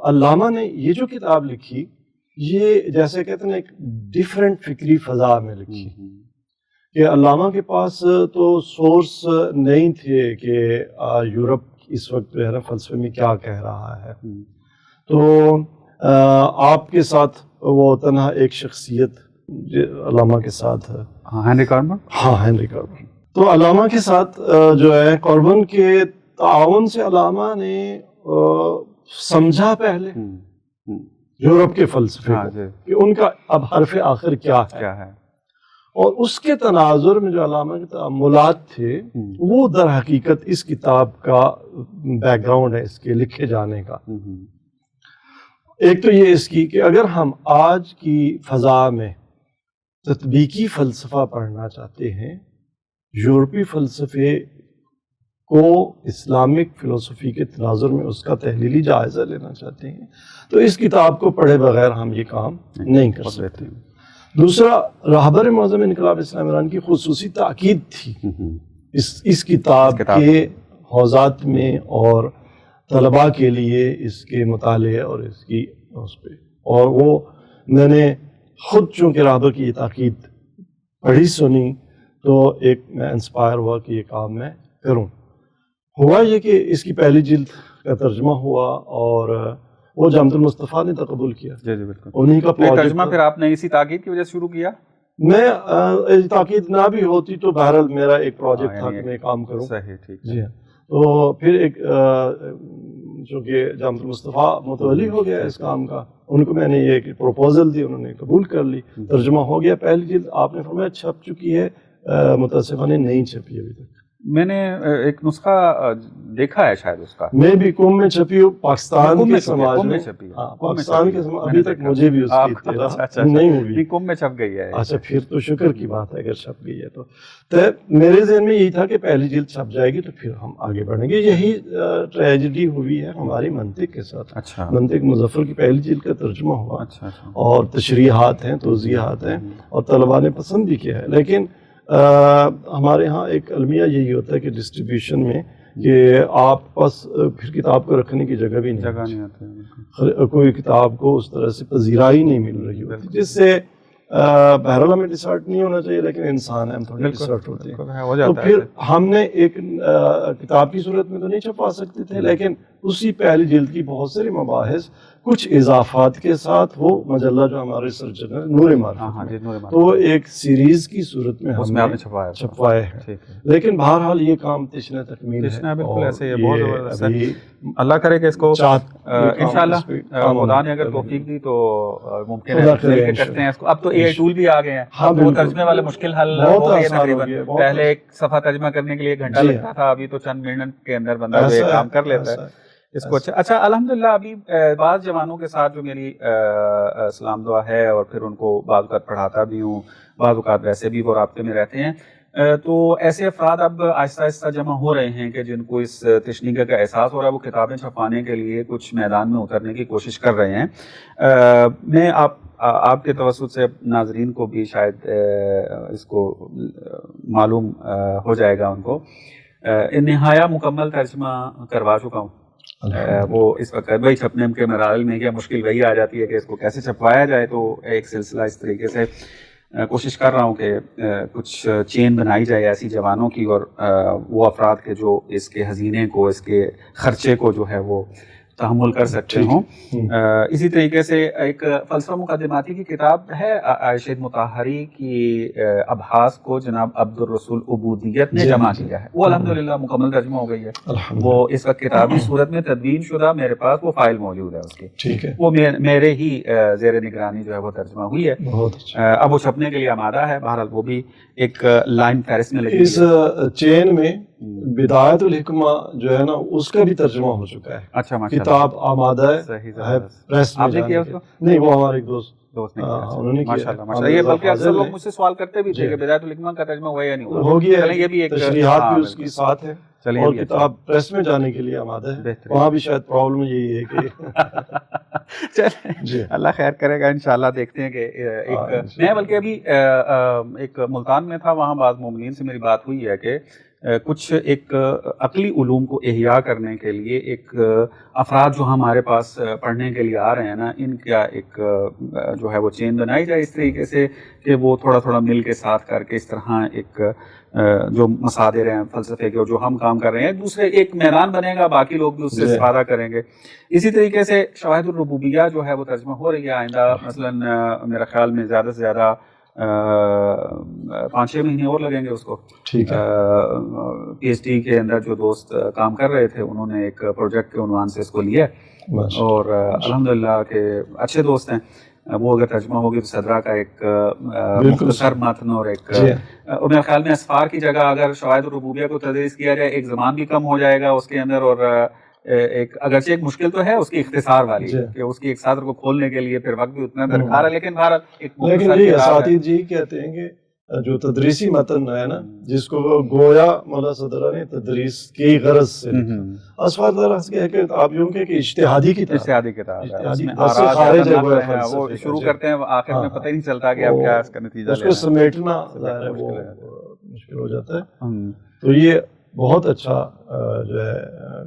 علامہ نے یہ جو کتاب لکھی, یہ جیسے کہتے ہیں ایک ڈیفرنٹ فکری فضا میں لکھی, کہ علامہ کے پاس تو سورس نہیں تھے کہ یورپ اس وقت جو ہے نا فلسفے میں کیا کہہ رہا ہے. تو آپ کے ساتھ وہ تنہا ایک شخصیت علامہ کے ساتھ ہے,
ہنری کاربن.
ہاں, ہنری کاربن. تو علامہ کے ساتھ جو ہے کاربن کے تعاون سے علامہ نے سمجھا پہلے یورپ کے فلسفے کو کہ ان کا اب حرف آخر کیا ہے, اور اس کے تناظر میں جو علامہ کے تأملات تھے وہ در حقیقت اس کتاب کا بیک گراؤنڈ ہے, اس کے لکھے جانے کا. ایک تو یہ اس کی کہ اگر ہم آج کی فضا میں تطبیقی فلسفہ پڑھنا چاہتے ہیں, یورپی فلسفے کو اسلامک فلسفی کے تناظر میں اس کا تحلیلی جائزہ لینا چاہتے ہیں تو اس کتاب کو پڑھے بغیر ہم یہ کام نہیں کر سکتے. دوسرا، رہبر معظم انقلاب اسلامی ایران کی خصوصی تاکید تھی اس کتاب کے حوزات میں اور طلباء کے لیے اس کے مطالعے اور اس کی اس پہ، اور وہ میں نے خود چونکہ رہبر کی یہ تاکید پڑھی سنی تو ایک میں انسپائر ہوا کہ یہ کام میں کروں. ہوا یہ کہ اس کی پہلی جلد کا ترجمہ ہوا اور وہ جامعۃ المصطفیٰ نے تقبل کیا.
جی جی بالکل.
انہیں کا
ترجمہ پھر آپ نے اسی تاکید کی وجہ سے شروع کیا؟
میں تاکید نہ بھی ہوتی تو بہرحال میرا ایک پروجیکٹ تھا کہ میں کام کروں.
صحیح، ٹھیک.
جی ہاں. تو پھر ایک چونکہ جامعۃ المصطفیٰ متولی ہو گیا اس کام کا، ان کو میں نے یہ ایک پروپوزل دی، انہوں نے قبول کر لی، ترجمہ ہو گیا. پہلی جلد آپ نے فرمایا چھپ چکی ہے، متاسفانہ نہیں چھپی ابھی تک.
میں نے ایک نسخہ دیکھا ہے شاید اس کا،
میں بھی قوم میں چھپی ہوں، پاکستان کے سماج میں، پاکستان کے سماج ابھی تک مجھے بھی اس کی اطلاع نہیں ہوئی.
قوم میں چھپ گئی ہے.
اچھا، پھر تو شکر کی بات ہے اگر چھپ گئی ہے تو میرے ذہن میں یہی تھا کہ پہلی جلد چھپ جائے گی تو پھر ہم آگے بڑھیں گے. یہی ٹریجڈی ہوئی ہے ہماری منطق کے ساتھ.
اچھا.
منطق مظفر کی پہلی جلد کا ترجمہ ہوا.
اچھا.
اور تشریحات ہیں، توضیحات ہیں، اور طلباء نے پسند بھی کیا ہے. لیکن ہمارے ہاں ایک المیہ یہی ہوتا ہے کہ ڈسٹریبیوشن میں کہ آپ پاس پھر کتاب کو رکھنے کی جگہ بھی نہیں آتی، کوئی کتاب کو اس طرح سے پذیرائی نہیں مل رہی ہوتی، جس سے بہرحال ہمیں ڈسارٹ نہیں ہونا چاہیے، لیکن انسان ہم تھوڑے ڈسارٹ ہوتے ہیں. تو پھر ہم نے ایک کتاب کی صورت میں تو نہیں چھپا سکتے تھے، لیکن اسی پہلی جلد کی بہت سارے مباحث کچھ اضافات کے ساتھ وہ مجلہ جو ہمارے سرجن ہے نور معرفت، تو ایک سیریز کی صورت میں ہم نے چھپوائے ہیں. لیکن بہرحال یہ کام تشنہ تکمیل ہے.
بالکل ایسے بہت زبردست ہے. اللہ کرے کہ اس کو انشاءاللہ خدا نے اگر توفیق دی تو ممکن ہے کرتے ہیں اس کو. اب تو اے ٹول بھی آ گئے ہیں، وہ ترجمے والے مشکل حل ہو گئے تقریباً. پہلے ایک صفحہ ترجمہ کرنے کے لیے 1 گھنٹہ لگتا تھا، ابھی تو چند منٹ کے اندر بندہ یہ کام کر لیتا ہے اس کو. اچھا الحمدللہ. ابھی بعض جوانوں کے ساتھ جو میری سلام دعا ہے، اور پھر ان کو بعض اوقات پڑھاتا بھی ہوں، بعض اوقات ویسے بھی وہ رابطے میں رہتے ہیں، تو ایسے افراد اب آہستہ آہستہ جمع ہو رہے ہیں کہ جن کو اس تشنیگہ کا احساس ہو رہا ہے، وہ کتابیں چھپانے کے لیے کچھ میدان میں اترنے کی کوشش کر رہے ہیں. میں آپ کے توسط سے ناظرین کو بھی شاید اس کو معلوم ہو جائے گا، ان کو نہایا مکمل ترجمہ کروا چکا ہوں. وہ اس وقت وہی چھپنے کے مراحل میں کیا مشکل وہی آ جاتی ہے کہ اس کو کیسے چھپوایا جائے. تو ایک سلسلہ اس طریقے سے کوشش کر رہا ہوں کہ کچھ چین بنائی جائے ایسی جوانوں کی، اور وہ افراد کے جو اس کے ہزینے کو، اس کے خرچے کو جو ہے وہ تحمل کر سکتے ہوں. اسی طریقے سے ایک فلسفہ مقدماتی کی کتاب ہے عائشہ مطہری کی ابحاث کو جناب عبد الرسول عبودیت نے جمع کیا ہے. وہ الحمدللہ مکمل ترجمہ ہو گئی ہے. وہ اس وقت کتابی صورت میں تدوین شدہ میرے پاس وہ فائل موجود ہے اس کی. ٹھیک ہے. وہ میرے ہی زیر نگرانی جو ہے وہ ترجمہ ہوئی ہے. اب وہ چھپنے کے لیے آمادہ ہے. بہرحال وہ بھی ایک لائن فہرست میں لگی. اس
چین میں بدایت الحکمہ جو ہے نا اس کا بھی ترجمہ ہو چکا ہے.
اچھا،
کتاب آمادہ ہے پریس میں.
آپ نے کیا اس کو؟
نہیں، وہ ہمارے ایک دوست
نے کیا. ماشاءاللہ. یہ بلکہ اکثر لوگ مجھ سے سوال کرتے بھی تھے کہ بدایت الحکمہ کا ترجمہ ہوا یا نہیں ہوا.
ہو گیا.
یہ بھی ایک
تشریحات بھی اس کی ساتھ ہے، اور کتاب پریس میں جانے کے لیے آمادہ ہے. وہاں بھی شاید پرابلم یہی ہے کہ
چلیں اللہ خیر کرے گا انشاءاللہ. دیکھتے ہیں کہ میں بلکہ ابھی ایک ملتان میں تھا، وہاں بعض مومنین سے میری بات ہوئی ہے کہ کچھ ایک عقلی علوم کو احیاء کرنے کے لیے ایک افراد جو ہمارے پاس پڑھنے کے لیے آ رہے ہیں نا، ان کا ایک جو ہے وہ چین بنائی جائے اس طریقے سے کہ وہ تھوڑا تھوڑا مل کے ساتھ کر کے اس طرح ایک جو مصادر ہیں فلسفے کے جو ہم کام کر رہے ہیں، دوسرے ایک میدان بنے گا، باقی لوگ بھی اس سے استفادہ کریں گے. اسی طریقے سے شواہد الربوبیہ جو ہے وہ ترجمہ ہو رہی ہے. آئندہ مثلاً میرا خیال میں زیادہ سے زیادہ 5-6 مہینے اور لگیں گے اس کو.
ٹھیک ہے.
پی ایچ ڈی کے اندر جو دوست کام کر رہے تھے انہوں نے ایک پروجیکٹ کے عنوان سے اس کو لیا، اور الحمدللہ کہ اچھے دوست ہیں. وہ اگر ترجمہ ہوگی تو صدرہ کا ایک مختصر متن اور ایک میرے خیال میں اسفار کی جگہ اگر شواہد الربوبیہ کو تدریس کیا جائے، ایک زمان بھی کم ہو جائے گا اس کے اندر، اور ایک اگرچہ ایک مشکل تو ہے اس کی اختصار والی کہ اس کی ایک صدر کو کھولنے کے لیے پھر وقت بھی اتنا درکار ہے، لیکن بہرحال ایک
اساتذہ جی کہتے ہیں کہ جو تدریسی متن ہے نا جس کو گویا مولا صدرہ نے تدریس کی غرض سے لکھا. اسفار درس کے آپ یوں کہ اجتہادی کتاب ہے،
اجتہادی کتاب ہے، اس میں
بس
آراء
خارج
زیادہ
ہے،
نقل ہیں، وہ شروع کرتے ہیں آخر میں پتہ ہی نہیں چلتا کہ اب کیا اس کا نتیجہ
اس کو سمیٹنا ظاہر ہے وہ مشکل ہو جاتا ہے. تو یہ بہت اچھا جو ہے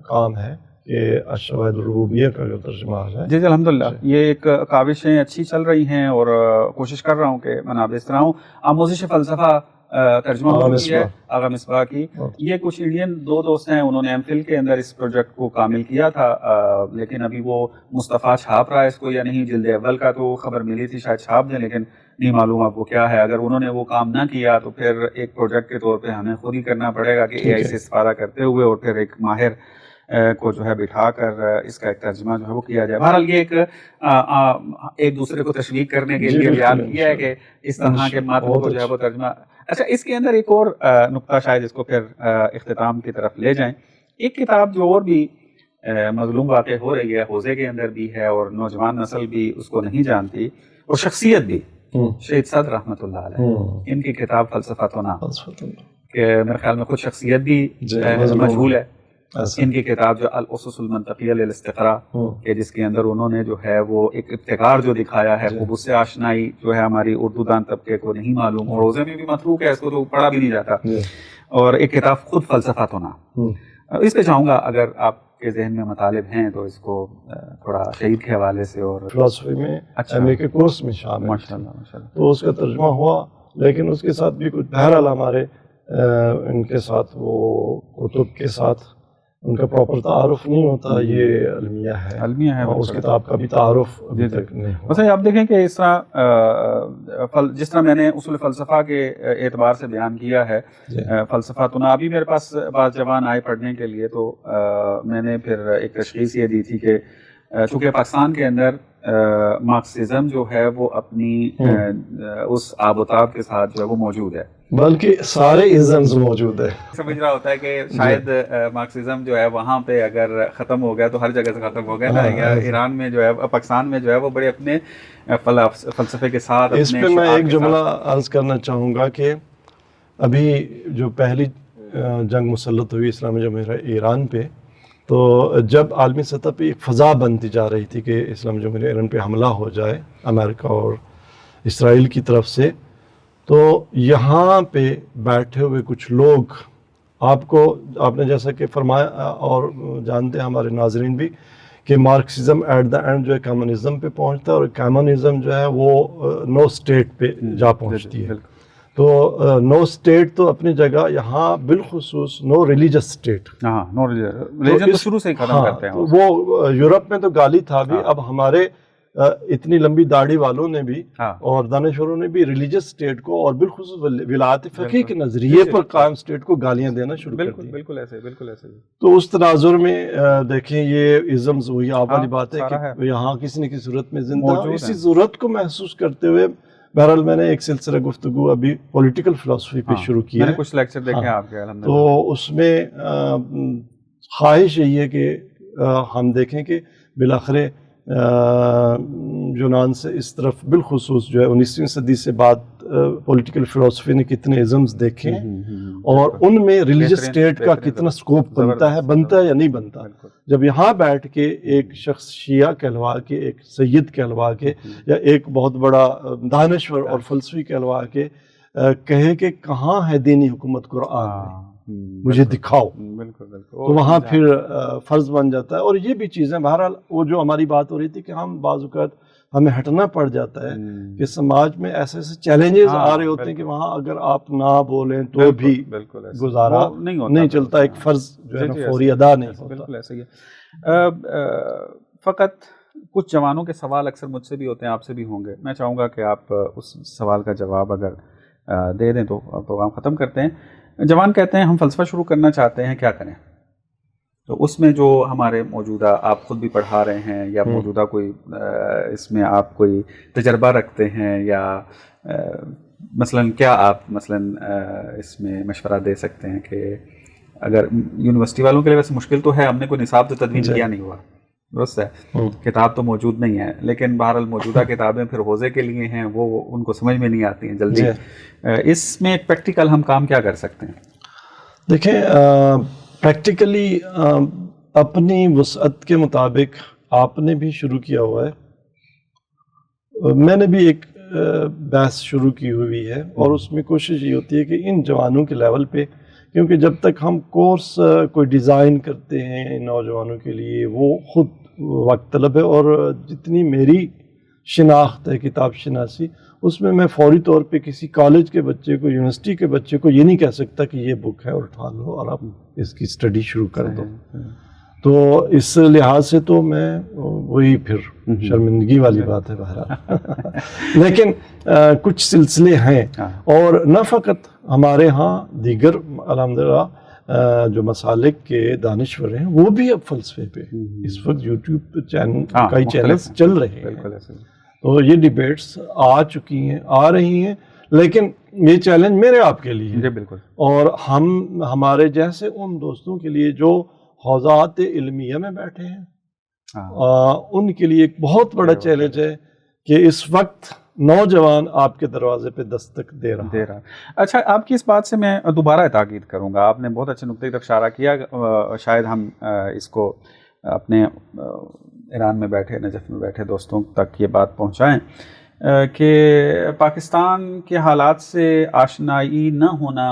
کام ہے کہ الشواہد الربوبیہ کا جو ترجمہ ہے.
جی الحمدللہ یہ ایک کاوشیں اچھی چل رہی ہیں اور کوشش کر رہا ہوں کہ میں آپ اس طرح ہوں. آموزش فلسفہ ترجمہ ہوئی ہے آغا مصباح کی. یہ کچھ انڈین دو دوست ہیں، انہوں نے ایم فل کے اندر اس پروجیکٹ کو کامل کیا تھا، لیکن ابھی وہ مصطفیٰ چھاپ رہا ہے اس کو یا نہیں. جلد اول کا تو خبر ملی تھی شاید چھاپ دیں، لیکن نہیں معلوم آپ کو کیا ہے. اگر انہوں نے وہ کام نہ کیا تو پھر ایک پروجیکٹ کے طور پہ ہمیں خود ہی کرنا پڑے گا کہ اے آئی سے استفادہ کرتے ہوئے اور پھر ایک ماہر کو جو ہے بٹھا کر اس کا ایک ترجمہ جو ہے وہ کیا جائے. بہرحال یہ ایک دوسرے کو تشویق کرنے کے لیے بیان کیا ہے کہ اس طرح کے متن کو جو ہے وہ ترجمہ. اچھا اس کے اندر ایک اور نقطہ شاید اس کو پھر اختتام کی طرف لے جائیں. ایک کتاب جو اور بھی مظلوم واقع ہو رہی ہے حوزے کے اندر بھی ہے اور نوجوان نسل بھی اس کو نہیں جانتی، اور شخصیت بھی شہید صدر رحمۃ اللہ علیہ، ان کی کتاب فلسفتنا، کہ میرے خیال میں خود شخصیت بھی مجہول ہے. ان کی کتاب جو الاسس المنطقیہ للاستقراء کہ جس کے اندر انہوں نے جو ہے وہ ایک ابتکار جو دکھایا ہے، وہ اس سے آشنائی جو ہے ہماری اردو دان طبقے کو نہیں معلوم، اور روزے میں بھی متروک ہے، اس کو تو پڑھا بھی نہیں جاتا. اور ایک کتاب خود فلسفتنا، اس پہ چاہوں گا اگر آپ کے ذہن میں مطالب ہیں تو اس کو تھوڑا شہید کے حوالے سے. اور
فلسفی میں ایم اے کے کورس میں شامل
ماشاءاللہ
تو اس کا ترجمہ ہوا، لیکن اس کے ساتھ بھی کچھ بہرحال ہمارے ان کے ساتھ وہ کتب کے ساتھ ان کا پراپر تعارف نہیں ہوتا. یہ المیہ ہے، اور اس کتاب کا بھی تعارف ابھی تک نہیں ہوا.
مثلا آپ دیکھیں کہ اس طرح جس طرح میں نے اصول فلسفہ کے اعتبار سے بیان کیا ہے فلسفہ تو ابھی میرے پاس بعض جوان آئے پڑھنے کے لیے، تو میں نے پھر ایک تشخیص یہ دی تھی کہ چونکہ پاکستان کے اندر مارکسزم جو ہے وہ اپنی اس آب و تاب کے ساتھ جو ہے وہ موجود ہے،
بلکہ سارے ازمز موجود ہے.
سمجھ رہا ہوتا ہے کہ شاید مارکسزم جو ہے وہاں پہ اگر ختم ہو گیا تو ہر جگہ سے ختم ہو گیا نا، یا ایران میں جو ہے پاکستان میں جو ہے وہ بڑے اپنے فلسفے کے ساتھ.
اس پہ میں ایک جملہ عرض کرنا چاہوں گا کہ ابھی جو پہلی جنگ مسلط ہوئی اسلامی جمہوریہ ایران پہ، تو جب عالمی سطح پہ ایک فضا بنتی جا رہی تھی کہ اسلامی جمہوریہ ایران پہ حملہ ہو جائے امریکہ اور اسرائیل کی طرف سے، تو یہاں پہ بیٹھے ہوئے کچھ لوگ آپ نے جیسا کہ فرمایا اور جانتے ہیں ہمارے ناظرین بھی کہ مارکسزم ایٹ دا اینڈ جو ہے کمیونزم پہ پہنچتا ہے، اور کمیونزم جو ہے وہ نو اسٹیٹ پہ جا پہنچتی ہے. تو نو اسٹیٹ تو اپنی جگہ، یہاں بالخصوص نو ریلیجس اسٹیٹ.
نو ریلیجن تو شروع سے ہی ختم کرتے ہیں.
وہ یورپ میں تو گالی تھا بھی، اب ہمارے اتنی لمبی داڑھی والوں نے بھی اور دانشوروں نے بھی ریلیجس اسٹیٹ کو اور بالخصوص ولایت فقیہ کے نظریے پر قائم اسٹیٹ کو گالیاں دینا شروع کر دی.
بالکل ایسے.
تو اس تناظر میں دیکھیں یہ ازمز وہی آپ والی بات ہے کہ یہاں کسی نہ کسی صورت میں زندہ، اسی ضرورت کو محسوس کرتے ہوئے بہرحال میں نے ایک سلسلہ گفتگو ابھی پولیٹیکل فلسفی پہ شروع کیا ہے.
کچھ لیکچر دیکھے آپ کے الحمدللہ.
تو اس میں خواہش یہی ہے کہ ہم دیکھیں کہ بالآخر یونان سے اس طرف بالخصوص جو ہے 19ویں صدی سے بعد پولیٹیکل فلسفی نے کتنے ازمز دیکھے اور ان میں ریلیجس اسٹیٹ کا کتنا سکوپ بنتا ہے یا نہیں بنتا. جب یہاں بیٹھ کے ایک شخص شیعہ کہلوا کے، ایک سید کہلوا کے، یا ایک بہت بڑا دانشور اور فلسفی کہلوا کے کہے کہ کہاں ہے دینی حکومت قرآن میں، مجھے دکھاؤ، تو وہاں پھر فرض بن جاتا ہے. اور یہ بھی چیزیں بہرحال وہ جو ہماری بات ہو رہی تھی کہ ہم بعض اوقات ہمیں ہٹنا پڑ جاتا ہے کہ سماج میں ایسے چیلنجز آ رہے ہوتے ہیں کہ وہاں اگر آپ نہ بولیں تو بھی گزارا نہیں چلتا، ایک فرض جو ہے نا فوری ادا نہیں ہوتا.
بالکل ایسے ہی ہے. فقط کچھ جوانوں کے سوال اکثر مجھ سے بھی ہوتے ہیں، آپ سے بھی ہوں گے. میں چاہوں گا کہ آپ اس سوال کا جواب اگر دے دیں تو پروگرام ختم کرتے ہیں. جوان کہتے ہیں ہم فلسفہ شروع کرنا چاہتے ہیں، کیا کریں؟ تو اس میں جو ہمارے موجودہ آپ خود بھی پڑھا رہے ہیں یا موجودہ کوئی اس میں آپ کوئی تجربہ رکھتے ہیں، یا مثلاً کیا آپ مثلاً اس میں مشورہ دے سکتے ہیں کہ اگر یونیورسٹی والوں کے لیے ویسے مشکل تو ہے، ہم نے کوئی نصاب تو تدوین کیا نہیں ہوا، درست ہے. کتاب تو موجود نہیں ہے لیکن بہرحال موجودہ کتابیں پھر حوزے کے لیے ہیں, وہ ان کو سمجھ میں نہیں آتی ہیں جلدی. اس میں ایک پریکٹیکل ہم کام کیا کر سکتے ہیں؟
دیکھیں پریکٹیکلی اپنی وسعت کے مطابق آپ نے بھی شروع کیا ہوا ہے, میں نے بھی ایک بحث شروع کی ہوئی ہے, اور اس میں کوشش یہ ہوتی ہے کہ ان جوانوں کے لیول پہ, کیونکہ جب تک ہم کورس کوئی ڈیزائن کرتے ہیں نوجوانوں کے لیے وہ خود وقت طلب ہے, اور جتنی میری شناخت ہے کتاب شناسی اس میں فوری طور پہ کسی کالج کے بچے کو, یونیورسٹی کے بچے کو یہ نہیں کہہ سکتا کہ یہ بک ہے اور اٹھا لو اور آپ اس کی اسٹڈی شروع کر دو. تو اس لحاظ سے تو میں وہی پھر شرمندگی والی بات ہے بہرحال. لیکن کچھ سلسلے ہیں, اور نہ فقط ہمارے ہاں دیگر الحمدللہ جو مسالک کے دانشور ہیں وہ بھی اب فلسفے پہ اس وقت یوٹیوب چینل کئی چینلز چل رہے ہیں, تو یہ ڈیبیٹس آ چکی ہیں, آ رہی ہیں, لیکن یہ چیلنج میرے آپ کے لیے
بالکل, اور
ہمارے جیسے ان دوستوں کے لیے جو حوزات علمیہ میں بیٹھے ہیں ان کے لیے ایک بہت بڑا چیلنج ہے کہ اس وقت نوجوان آپ کے دروازے پہ دستک دے رہا.
اچھا, آپ کی اس بات سے میں دوبارہ تاکید کروں گا, آپ نے بہت اچھے نقطے کی طرف اشارہ کیا, شاید ہم اس کو اپنے ایران میں بیٹھے, نجف میں بیٹھے دوستوں تک یہ بات پہنچائیں کہ پاکستان کے حالات سے آشنائی نہ ہونا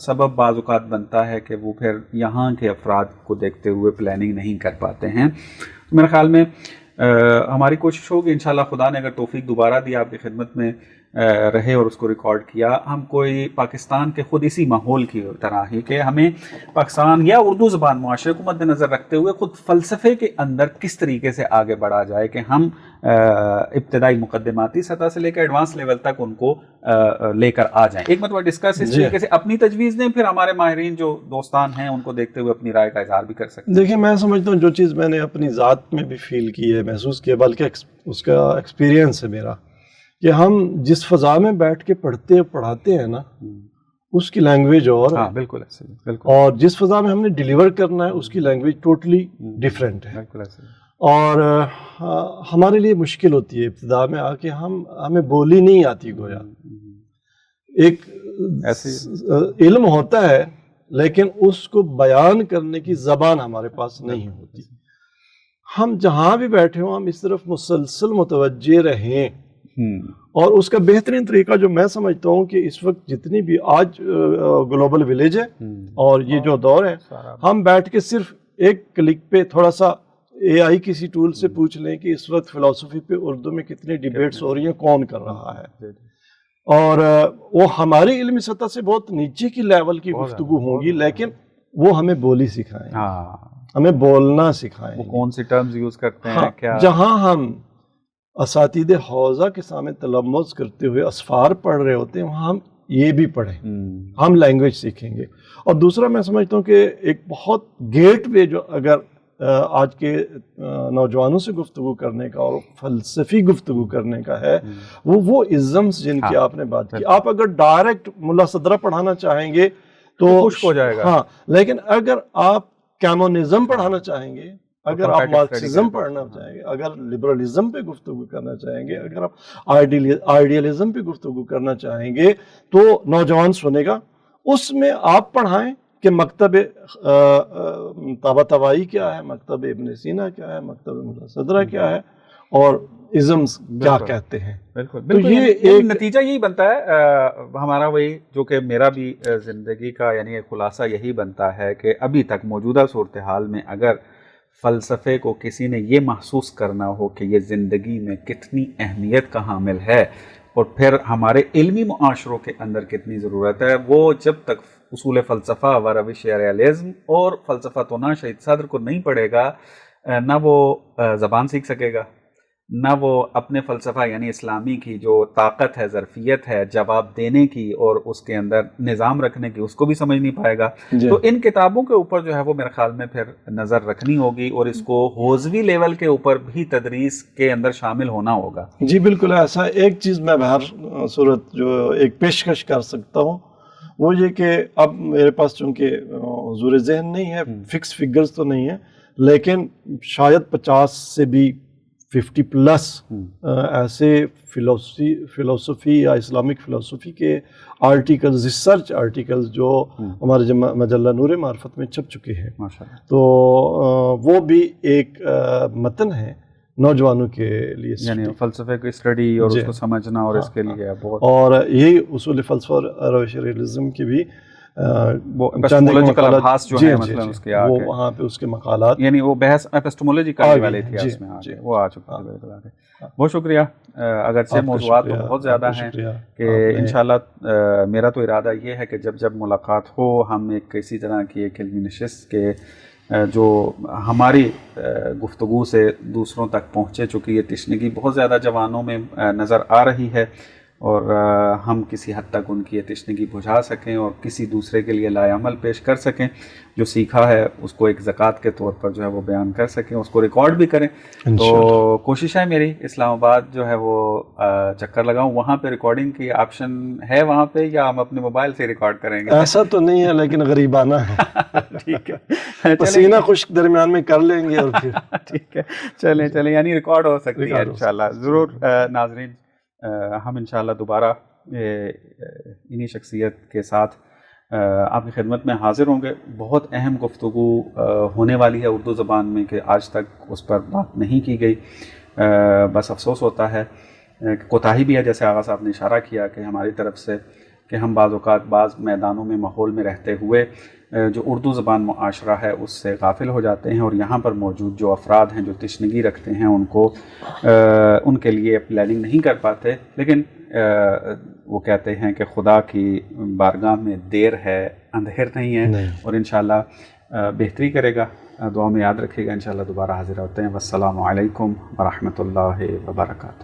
سبب بعض اوقات بنتا ہے کہ وہ پھر یہاں کے افراد کو دیکھتے ہوئے پلاننگ نہیں کر پاتے ہیں. میرے خیال میں ہماری کوشش ہوگی انشاءاللہ, خدا نے اگر توفیق دوبارہ دی, آپ کی خدمت میں رہے اور اس کو ریکارڈ کیا, ہم کوئی پاکستان کے خود اسی ماحول کی طرح ہی کہ ہمیں پاکستان یا اردو زبان معاشرے کو مد نظر رکھتے ہوئے خود فلسفے کے اندر کس طریقے سے آگے بڑھا جائے کہ ہم ابتدائی مقدماتی سطح سے لے کر ایڈوانس لیول تک ان کو لے کر آ جائیں. ایک مرتبہ ڈسکس اس طریقے سے اپنی تجویز دیں, پھر ہمارے ماہرین جو دوستان ہیں ان کو دیکھتے ہوئے اپنی رائے کا اظہار بھی کر سکتے ہیں.
دیکھیں میں سمجھتا ہوں جو چیز میں نے اپنی ذات میں بھی فیل کی ہے, محسوس کیا, بلکہ اس کا ایکسپیرینس ہے میرا, کہ ہم جس فضا میں بیٹھ کے پڑھاتے ہیں نا اس کی لینگویج اور
بالکل,
اور جس فضا میں ہم نے ڈیلیور کرنا ہے اس کی لینگویج ٹوٹلی ڈیفرنٹ ہے. اور ہمارے لیے مشکل ہوتی ہے ابتدا میں آ کے, ہمیں بولی نہیں آتی, گویا ایک علم ہوتا ہے لیکن اس کو بیان کرنے کی زبان ہمارے پاس نہیں ہوتی. ہم جہاں بھی بیٹھے ہوں ہم اس طرف مسلسل متوجہ رہیں, اور اس کا بہترین طریقہ جو میں سمجھتا ہوں کہ اس وقت جتنی بھی آج گلوبل ولیج ہے اور یہ جو دور ہے, ہم بیٹھ کے صرف ایک کلک پہ تھوڑا سا اے آئی کسی ٹول سے پوچھ لیں کہ اس وقت فلسفی پہ اردو میں کتنی ڈیبیٹس ہو رہی ہیں, کون کر رہا ہے, اور وہ ہماری علمی سطح سے بہت نیچے کی لیول کی گفتگو ہوگی, لیکن وہ ہمیں بولی سکھائیں, ہمیں بولنا سکھائیں,
وہ کون سی ٹرمز یوز کرتے ہیں کیا.
جہاں ہم اساتذہ حوزہ کے سامنے تلمذ کرتے ہوئے اسفار پڑھ رہے ہوتے ہیں وہاں ہم یہ بھی پڑھیں, ہم لینگویج سیکھیں گے. اور دوسرا میں سمجھتا ہوں کہ ایک بہت گیٹ وے جو اگر آج کے نوجوانوں سے گفتگو کرنے کا اور فلسفی گفتگو کرنے کا ہے, وہ ازمز جن کی آپ نے بات کی. آپ اگر ڈائریکٹ ملا صدرہ پڑھانا چاہیں گے تو
خوش ہو جائے گا,
ہاں, لیکن اگر آپ کیمونزم پڑھانا چاہیں گے, اگر آپ مارکسزم پڑھنا چاہیں گے, اگر لبرلزم پہ گفتگو کرنا چاہیں گے, اگر آپ آئیڈیالزم پہ گفتگو کرنا چاہیں گے تو نوجوان سنے گا. اس میں آپ پڑھائیں کہ مکتب طباطبائی کیا ہے, مکتب ابن سینا کیا ہے, مکتب ملا صدرہ کیا ہے, اور ازمز کیا کہتے ہیں.
تو یہ نتیجہ یہی بنتا ہے ہمارا, وہی جو کہ میرا بھی زندگی کا یعنی خلاصہ یہی بنتا ہے کہ ابھی تک موجودہ صورتحال میں اگر فلسفے کو کسی نے یہ محسوس کرنا ہو کہ یہ زندگی میں کتنی اہمیت کا حامل ہے اور پھر ہمارے علمی معاشروں کے اندر کتنی ضرورت ہے, وہ جب تک اصول فلسفہ و روش ریالزم اور فلسفہ تونا شہید صدر کو نہیں پڑھے گا, نہ وہ زبان سیکھ سکے گا, نہ وہ اپنے فلسفہ یعنی اسلامی کی جو طاقت ہے, ظرفیت ہے جواب دینے کی اور اس کے اندر نظام رکھنے کی, اس کو بھی سمجھ نہیں پائے گا. تو ان کتابوں کے اوپر جو ہے وہ میرے خیال میں پھر نظر رکھنی ہوگی اور اس کو حوزوی لیول کے اوپر بھی تدریس کے اندر شامل ہونا ہوگا.
جی بالکل ایسا. ایک چیز میں بہر صورت جو ایک پیشکش کر سکتا ہوں وہ یہ کہ اب میرے پاس چونکہ حضور ذہن نہیں ہے, فکس فگرز تو نہیں ہے, لیکن شاید 50 سے بھی 50 پلس ایسے فلسفی یا اسلامک فلسفی کے آرٹیکلز، ریسرچ آرٹیکلز جو ہمارے مجلہ نور معرفت میں چھپ چکے ہیں، تو وہ بھی ایک متن ہے نوجوانوں کے لیے،
یعنی فلسفے کی اسٹڈی اور اس کو سمجھنا اور اس کے لیے بہت،
اور یہی اصول فلسفہ اور روش ریئلزم کی بھی
وہ ایپسٹمولوجیکل ابحاث جو ہے مثلا اس کے
وہ وہاں پہ اس کے مقالات،
یعنی وہ بحث ایپسٹمولوجی کرنے والے تھے اس میں آگے وہ آ چکا ہے. بہت شکریہ. اگرچہ موضوعات تو بہت زیادہ ہیں کہ انشاءاللہ میرا تو ارادہ یہ ہے کہ جب ملاقات ہو ہم ایک اسی طرح کی ایک علمی نشست کے جو ہماری گفتگو سے دوسروں تک پہنچے، چونکہ یہ تشنگی بہت زیادہ جوانوں میں نظر آ رہی ہے، اور ہم کسی حد تک ان کی یہ تشنگی بجھا سکیں اور کسی دوسرے کے لیے لائے عمل پیش کر سکیں، جو سیکھا ہے اس کو ایک زکوٰۃ کے طور پر جو ہے وہ بیان کر سکیں، اس کو ریکارڈ بھی کریں. تو کوشش ہے میری اسلام آباد جو ہے وہ چکر لگاؤں، وہاں پہ ریکارڈنگ کی آپشن ہے وہاں پہ، یا ہم اپنے موبائل سے ریکارڈ کریں گے؟
ایسا تو نہیں ہے لیکن غریبانہ ہے.
ٹھیک ہے،
پسینہ خشک درمیان میں کر لیں گے اور پھر
ٹھیک ہے، چلیں یعنی ریکارڈ ہو سکتی ہے انشاءاللہ. ضرور ناظرین، ہم انشاءاللہ دوبارہ انہی شخصیت کے ساتھ آپ کی خدمت میں حاضر ہوں گے. بہت اہم گفتگو ہونے والی ہے اردو زبان میں کہ آج تک اس پر بات نہیں کی گئی. بس افسوس ہوتا ہے کہ کوتاہی بھی ہے، جیسے آغا صاحب نے اشارہ کیا کہ ہماری طرف سے کہ ہم بعض اوقات بعض میدانوں میں ماحول میں رہتے ہوئے جو اردو زبان معاشرہ ہے اس سے غافل ہو جاتے ہیں، اور یہاں پر موجود جو افراد ہیں جو تشنگی رکھتے ہیں ان کے لیے پلاننگ نہیں کر پاتے. لیکن وہ کہتے ہیں کہ خدا کی بارگاہ میں دیر ہے اندھیر نہیں ہے، اور انشاءاللہ بہتری کرے گا. دعا میں یاد رکھے گا. انشاءاللہ دوبارہ حاضر ہوتے ہیں. والسلام علیکم ورحمۃ اللہ وبرکاتہ.